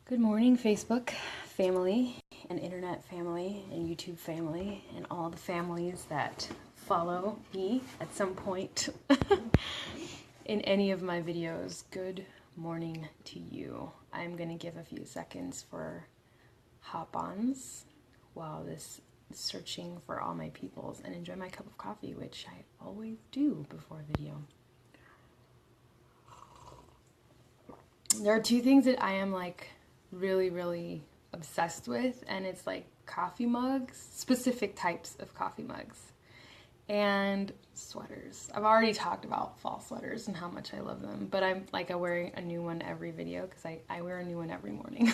Good morning, Facebook family and internet family and YouTube family and all the families that follow me at some point in any of my videos. Good morning to you. I'm going to give a few seconds for hop-ons while this is searching for all my peoples and enjoy my cup of coffee, which I always do before a video. There are two things that I am really obsessed with, and it's like coffee mugs, specific types of coffee mugs, and sweaters. I've already talked about fall sweaters and how much I love them, but I'm wearing a new one every video because I wear a new one every morning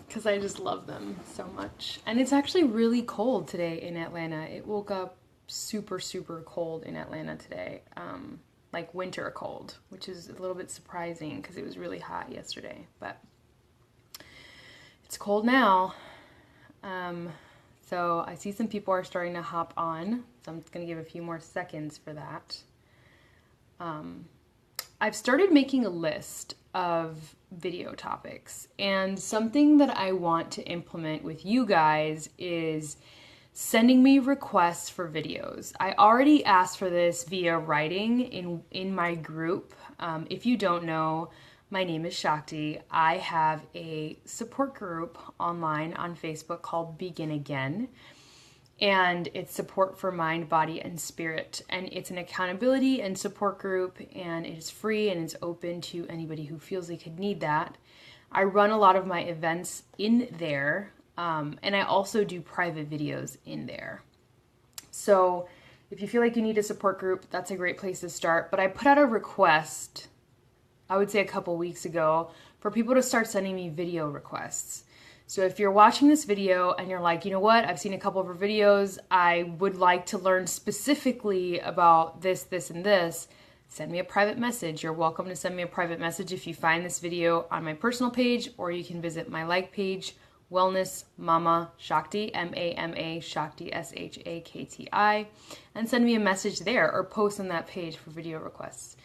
because I just love them so much. And it's actually really cold today in Atlanta. It woke up super cold in Atlanta today, like winter cold, which is a little bit surprising because it was really hot yesterday, but it's cold now. So I see some people are starting to hop on, so I'm going to give a few more seconds for that. I've started making a list of video topics, and something that I want to implement with you guys is sending me requests for videos. I already asked for this via writing in my group. If you don't know, my name is Shakti. I have a support group online on Facebook called Begin Again, and it's support for mind, body, and spirit. And it's an accountability and support group, and it is free and it's open to anybody who feels they could need that. I run a lot of my events in there, and I also do private videos in there. So if you feel like you need a support group, that's a great place to start. But I put out a request, I would say a couple weeks ago, for people to start sending me video requests. So if you're watching this video and you're like, you know what, I've seen a couple of her videos, I would like to learn specifically about this, and this, send me a private message. You're welcome to send me a private message if you find this video on my personal page, or you can visit my like page, Wellness Mama Shakti, M-A-M-A Shakti, S-H-A-K-T-I, and send me a message there or post on that page for video requests.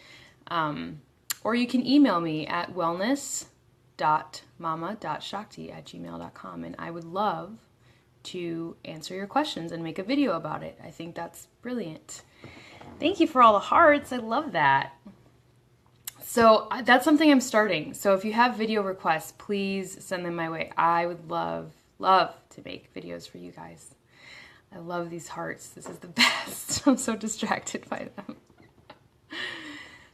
Or you can email me at wellness.mama.shakti@gmail.com, and I would love to answer your questions and make a video about it. I think that's brilliant. Thank you for all the hearts. I love that. So that's something I'm starting. So if you have video requests, please send them my way. I would love to make videos for you guys. I love these hearts. This is the best. I'm so distracted by them.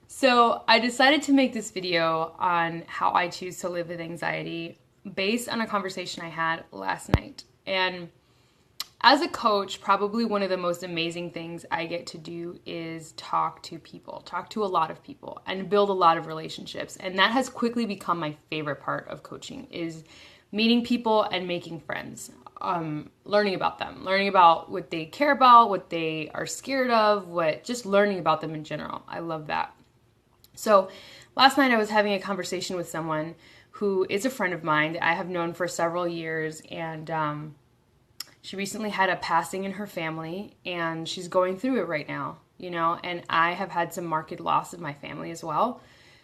So I decided to make this video on how I choose to live with anxiety based on a conversation I had last night. And as a coach, probably one of the most amazing things I get to do is talk to people, talk to a lot of people, and build a lot of relationships. And that has quickly become my favorite part of coaching, is meeting people and making friends, learning about them, learning about what they care about, what they are scared of, just learning about them in general. I love that. So last night I was having a conversation with someone who is a friend of mine that I have known for several years, and she recently had a passing in her family, and she's going through it right now, and I have had some marked loss in my family as well.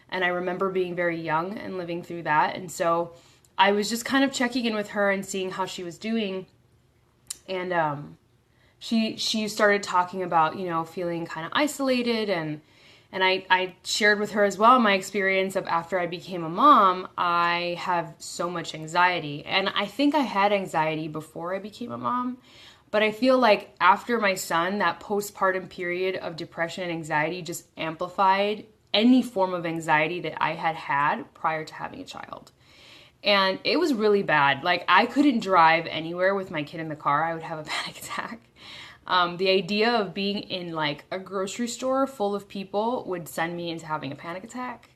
And I remember being very young and living through that. And so I was just kind of checking in with her and seeing how she was doing. And she started talking about, feeling kind of isolated, and I shared with her as well my experience of after I became a mom, I have so much anxiety. And I think I had anxiety before I became a mom, but I feel like after my son, that postpartum period of depression and anxiety just amplified any form of anxiety that I had had prior to having a child. And it was really bad. Like, I couldn't drive anywhere with my kid in the car. I would have a panic attack. The idea of being in like a grocery store full of people would send me into having a panic attack.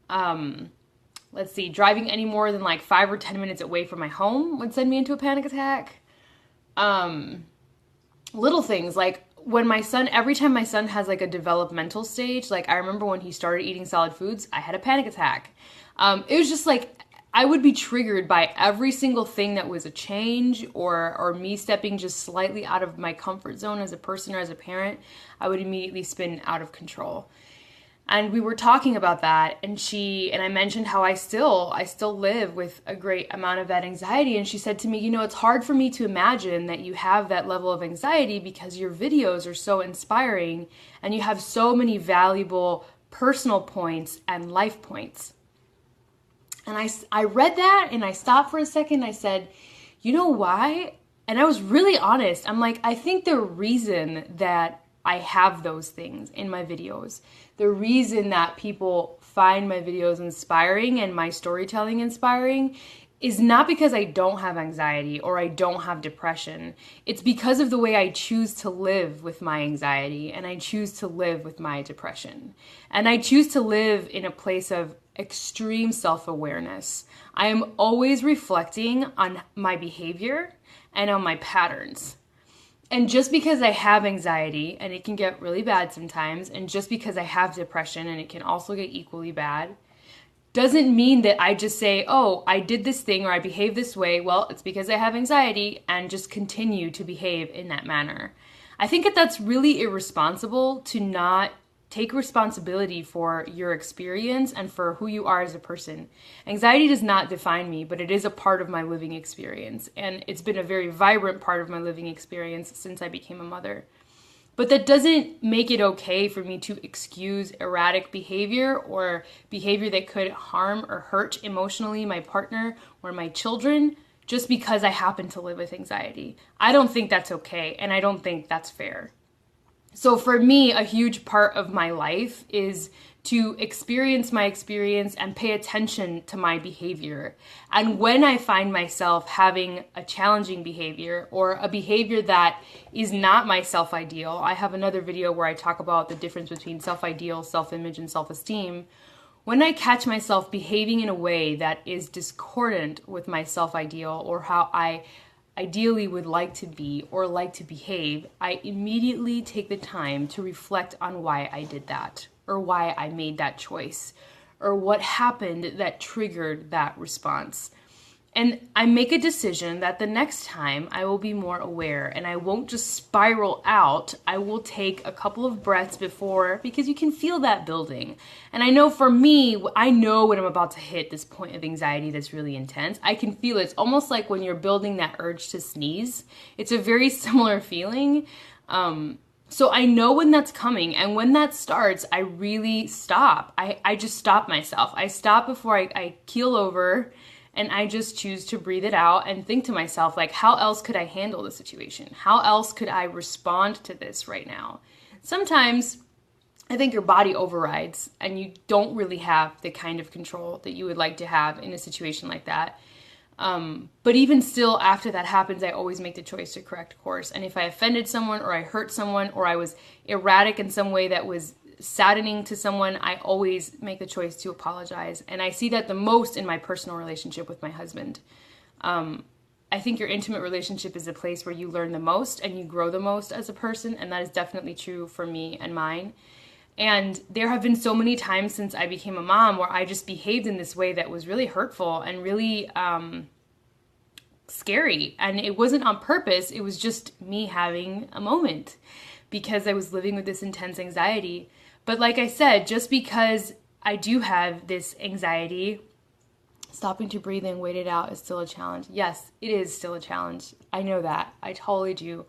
Let's see, driving any more than like 5 or 10 minutes away from my home would send me into a panic attack. Little things like every time my son has like a developmental stage, like I remember when he started eating solid foods, I had a panic attack. It was just like, I would be triggered by every single thing that was a change or me stepping just slightly out of my comfort zone as a person or as a parent. I would immediately spin out of control. And we were talking about that, and I mentioned how I still live with a great amount of that anxiety. And she said to me, it's hard for me to imagine that you have that level of anxiety because your videos are so inspiring and you have so many valuable personal points and life points. And I read that and I stopped for a second. I said, you know why? And I was really honest. I'm like, I think the reason that I have those things in my videos, the reason that people find my videos inspiring and my storytelling inspiring, is not because I don't have anxiety or I don't have depression. It's because of the way I choose to live with my anxiety and I choose to live with my depression. And I choose to live in a place of extreme self-awareness. I am always reflecting on my behavior and on my patterns. And just because I have anxiety, and it can get really bad sometimes, and just because I have depression, and it can also get equally bad, doesn't mean that I just say, oh, I did this thing or I behave this way. Well, it's because I have anxiety, and just continue to behave in that manner. I think that that's really irresponsible to not take responsibility for your experience and for who you are as a person. Anxiety does not define me, but it is a part of my living experience. And it's been a very vibrant part of my living experience since I became a mother. But that doesn't make it okay for me to excuse erratic behavior or behavior that could harm or hurt emotionally my partner or my children just because I happen to live with anxiety. I don't think that's okay, and I don't think that's fair. So for me, a huge part of my life is to experience my experience and pay attention to my behavior. And when I find myself having a challenging behavior or a behavior that is not my self-ideal, I have another video where I talk about the difference between self-ideal, self-image, and self-esteem. When I catch myself behaving in a way that is discordant with my self-ideal or how I ideally would like to be or like to behave, I immediately take the time to reflect on why I did that or why I made that choice or what happened that triggered that response. And I make a decision that the next time I will be more aware and I won't just spiral out. I will take a couple of breaths before, because you can feel that building. And I know for me, I know when I'm about to hit this point of anxiety that's really intense. I can feel it. It's almost like when you're building that urge to sneeze. It's a very similar feeling. So I know when that's coming, and when that starts, I really stop. I just stop myself. I stop before I keel over. And I just choose to breathe it out and think to myself, like, how else could I handle the situation? How else could I respond to this right now? Sometimes I think your body overrides and you don't really have the kind of control that you would like to have in a situation like that. But even still, after that happens, I always make the choice to correct course. And if I offended someone or I hurt someone or I was erratic in some way that was saddening to someone, I always make the choice to apologize. And I see that the most in my personal relationship with my husband. I think your intimate relationship is a place where you learn the most and you grow the most as a person. And that is definitely true for me and mine. And there have been so many times since I became a mom where I just behaved in this way that was really hurtful and really scary. And it wasn't on purpose. It was just me having a moment because I was living with this intense anxiety. But like I said, just because I do have this anxiety, stopping to breathe and wait it out is still a challenge. Yes, it is still a challenge. I know that. I totally do.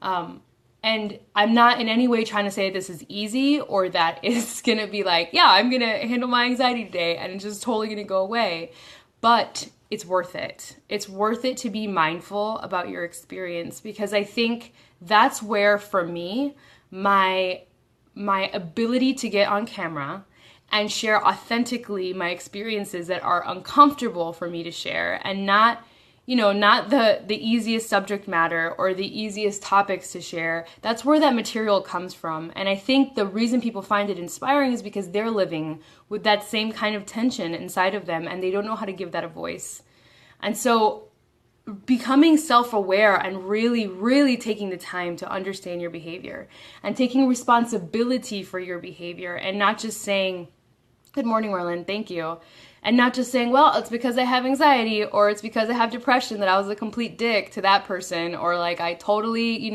And I'm not in any way trying to say this is easy or that it's going to be like, yeah, I'm going to handle my anxiety today and it's just totally going to go away. But it's worth it. It's worth it to be mindful about your experience, because I think that's where, for me, my ability to get on camera and share authentically my experiences that are uncomfortable for me to share, and not the easiest subject matter or the easiest topics to share. That's where that material comes from. And I think the reason people find it inspiring is because they're living with that same kind of tension inside of them and they don't know how to give that a voice. And so becoming self-aware and really, really taking the time to understand your behavior and taking responsibility for your behavior and not just saying, Good morning, Marlon. Thank you. And not just saying, well, it's because I have anxiety or it's because I have depression that I was a complete dick to that person, or like I totally,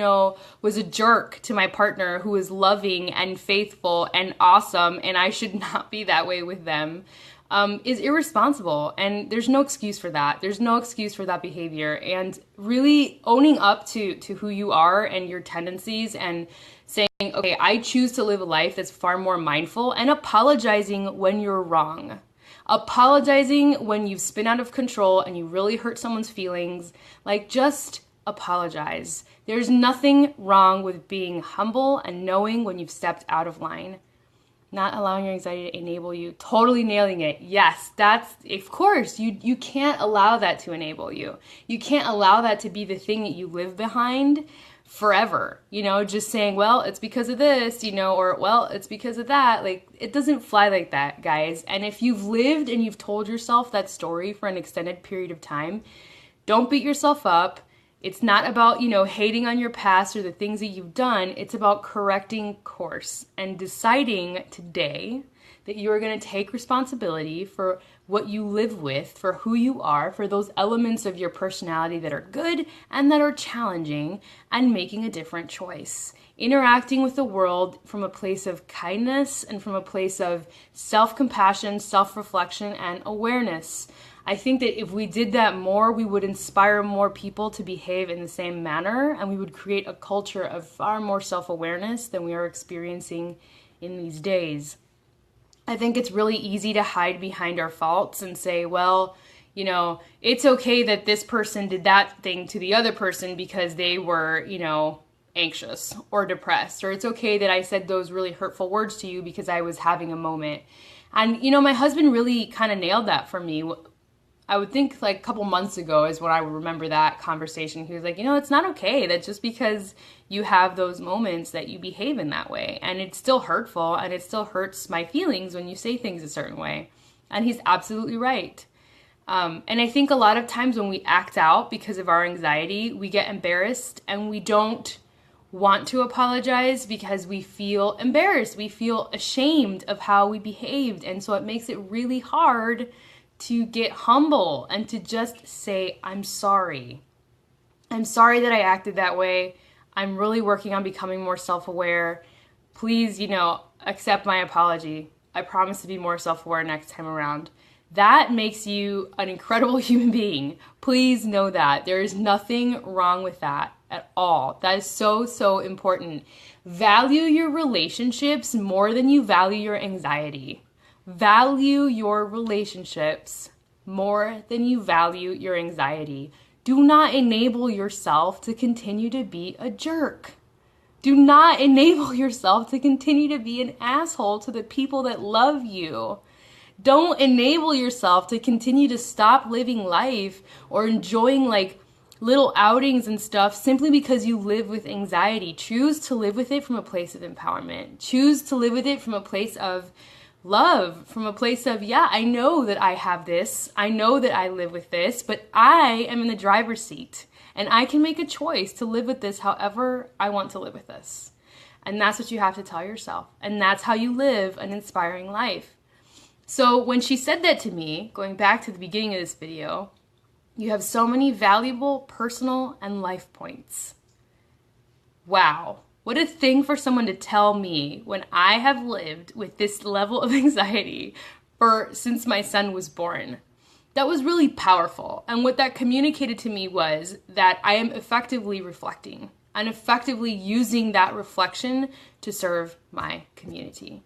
was a jerk to my partner who is loving and faithful and awesome and I should not be that way with them, is irresponsible. And there's no excuse for that. There's no excuse for that behavior. And really owning up to who you are and your tendencies and saying, okay, I choose to live a life that's far more mindful, and apologizing when you're wrong. Apologizing when you've spun out of control and you really hurt someone's feelings. Like, just apologize. There's nothing wrong with being humble and knowing when you've stepped out of line. Not allowing your anxiety to enable you. Totally nailing it. Yes, that's, of course, you can't allow that to enable you. You can't allow that to be the thing that you live behind forever. Just saying, well, it's because of this, or, well, it's because of that. Like, it doesn't fly like that, guys. And if you've lived and you've told yourself that story for an extended period of time, don't beat yourself up. It's not about, hating on your past or the things that you've done. It's about correcting course and deciding today that you are going to take responsibility for what you live with, for who you are, for those elements of your personality that are good and that are challenging, and making a different choice. Interacting with the world from a place of kindness and from a place of self-compassion, self-reflection, and awareness. I think that if we did that more, we would inspire more people to behave in the same manner, and we would create a culture of far more self-awareness than we are experiencing in these days. I think it's really easy to hide behind our faults and say, well, it's okay that this person did that thing to the other person because they were, anxious or depressed, or it's okay that I said those really hurtful words to you because I was having a moment. And, my husband really kind of nailed that for me. I would think like a couple months ago is when I would remember that conversation. He was like, it's not okay that just because you have those moments that you behave in that way. And it's still hurtful and it still hurts my feelings when you say things a certain way. And he's absolutely right. And I think a lot of times when we act out because of our anxiety, we get embarrassed and we don't want to apologize because we feel embarrassed. We feel ashamed of how we behaved. And so it makes it really hard to get humble and to just say, I'm sorry. I'm sorry that I acted that way. I'm really working on becoming more self-aware. Please, accept my apology. I promise to be more self-aware next time around. That makes you an incredible human being. Please know that. There is nothing wrong with that at all. That is so, so important. Value your relationships more than you value your anxiety. Value your relationships more than you value your anxiety. Do not enable yourself to continue to be a jerk. Do not enable yourself to continue to be an asshole to the people that love you. Don't enable yourself to continue to stop living life or enjoying like little outings and stuff simply because you live with anxiety. Choose to live with it from a place of empowerment. Choose to live with it from a place of love, from a place of, yeah, I know that I have this. I know that I live with this, but I am in the driver's seat and I can make a choice to live with this however I want to live with this. And that's what you have to tell yourself. And that's how you live an inspiring life. So when she said that to me, going back to the beginning of this video, you have so many valuable personal and life points. Wow. What a thing for someone to tell me when I have lived with this level of anxiety since my son was born. That was really powerful. And what that communicated to me was that I am effectively reflecting and effectively using that reflection to serve my community.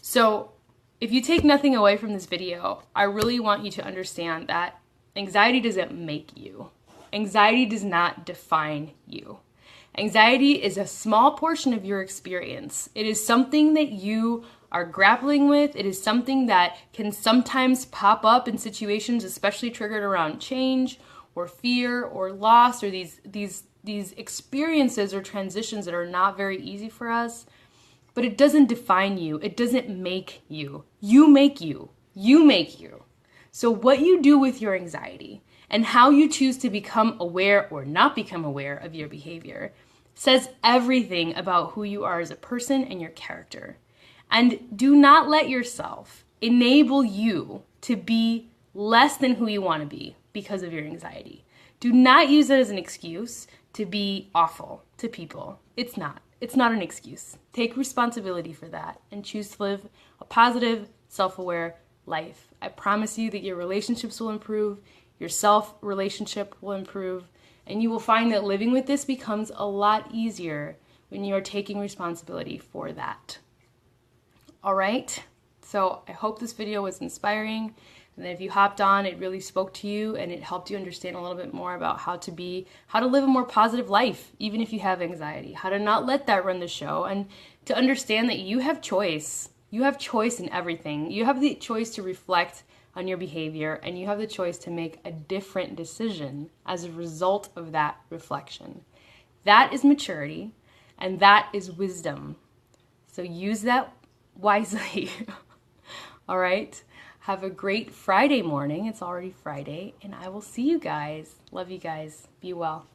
So if you take nothing away from this video, I really want you to understand that anxiety doesn't make you. Anxiety does not define you. Anxiety is a small portion of your experience. It is something that you are grappling with. It is something that can sometimes pop up in situations, especially triggered around change or fear or loss or these experiences or transitions that are not very easy for us. But it doesn't define you. It doesn't make you. You make you. You make you. So what you do with your anxiety and how you choose to become aware or not become aware of your behavior says everything about who you are as a person and your character. And do not let yourself enable you to be less than who you want to be because of your anxiety. Do not use it as an excuse to be awful to people. It's not. It's not an excuse. Take responsibility for that and choose to live a positive, self-aware life. I promise you that your relationships will improve, your self-relationship will improve, and you will find that living with this becomes a lot easier when you are taking responsibility for that. All right? So I hope this video was inspiring, and that if you hopped on, it really spoke to you and it helped you understand a little bit more about how to live a more positive life, even if you have anxiety, how to not let that run the show, and to understand that you have choice. You have choice in everything. You have the choice to reflect on your behavior, and you have the choice to make a different decision as a result of that reflection. That is maturity, and that is wisdom. So use that wisely. All right? Have a great Friday morning. It's already Friday, and I will see you guys. Love you guys. Be well.